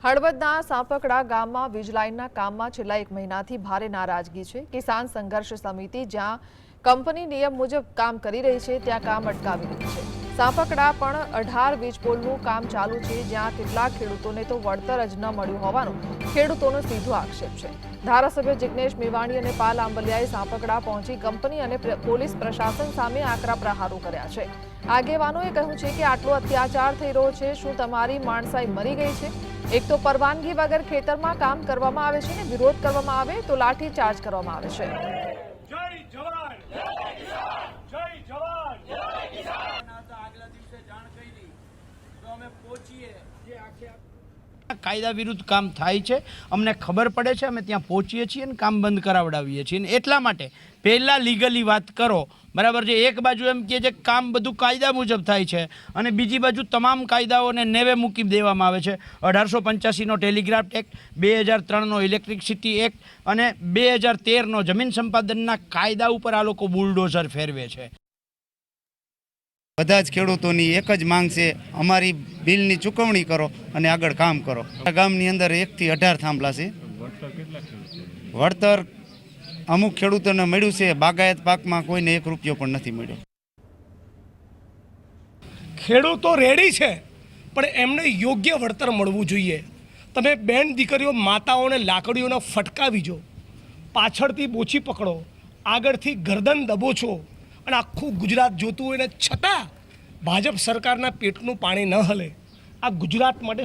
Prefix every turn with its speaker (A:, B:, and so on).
A: હળવદના સાપકડા ગામમાં વીજ લાઇનના કામમાં છેલ્લા 1 મહિનાથી ભારે નારાજગી છે। કિસાન સંઘર્ષ સમિતિ જ્યાં કંપની નિયમ મુજબ કામ કરી રહી છે ત્યાં કામ અટકાવી દીધું છે। સાપકડા પણ 18 વીજ પોલનું કામ ચાલુ છે જ્યાં કેટલાક ખેડૂતોને તો વળતર જ ન મળ્યું હોવાનો ખેડૂતોનો સીધો આક્ષેપ છે। ધારાસભ્ય જિગ્નેશ મેવાણી અને પાલ આંબલિયાએ સાપકડા પહોંચી કંપની અને પોલીસ પ્રશાસન સામે આકરા પ્રહારો કર્યા છે। આગેવાનોએ કહ્યું છે કે આટલો અત્યાચાર થઈ રહ્યો છે, શું તમારી માણસાઈ મરી ગઈ છે? એક તો પરવાનગી વગર ખેતરમાં કામ કરવામાં આવે છે ને વિરોધ કરવામાં આવે તો લાઠીચાર્જ કરવામાં આવે છે।
B: જય જવાન જય કિસાન જય જવાન જય કિસાન આગલા દિવસે જાણ કરી તો અમે પહોંચીએ જે આખે
C: કાયદા વિરુદ્ધ કામ થાય છે, અમને ખબર પડે છે, અમે ત્યાં પહોંચીએ છીએ અને કામ બંધ કરાવડાવીએ છીએ। અને એટલા માટે પહેલાં લીગલી વાત કરો, બરાબર છે। એક બાજુ એમ કહે છે કે કામ બધું કાયદા મુજબ થાય છે અને બીજી બાજુ તમામ કાયદાઓને નેવે મૂકી દેવામાં આવે છે। 1885નો ટેલિગ્રાફ એક્ટ, 2003નો ઇલેક્ટ્રિસિટી એક્ટ અને 2013નો જમીન સંપાદનના કાયદા ઉપર આ લોકો બુલડોઝર ફેરવે છે।
D: બધા જ ખેડૂતોની એક જ માંગ છે, અમારી બિલની ચૂકવણી કરો અને આગળ કામ કરો। આ ગામની અંદર 1 થી 18 થાંભલા છે। વળતર અમુક ખેડૂતોને મળ્યું છે, બાગાયત પાકમાં કોઈને 1 રૂપિયો પણ નથી મળ્યો।
E: ખેડૂતો રેડી છે પણ એમને યોગ્ય વળતર મળવું જોઈએ। તમે બેન દીકરીઓ માતાઓને લાકડીઓના ફટકાવી જો, પાછળથી બોછી પકડો, આગળથી ગરદન દબોચો અને આખું ગુજરાત જોતું હોય ને છતાં ભાજપ સરકારના પેટનું પાણી ન હલે। આ ગુજરાત માટે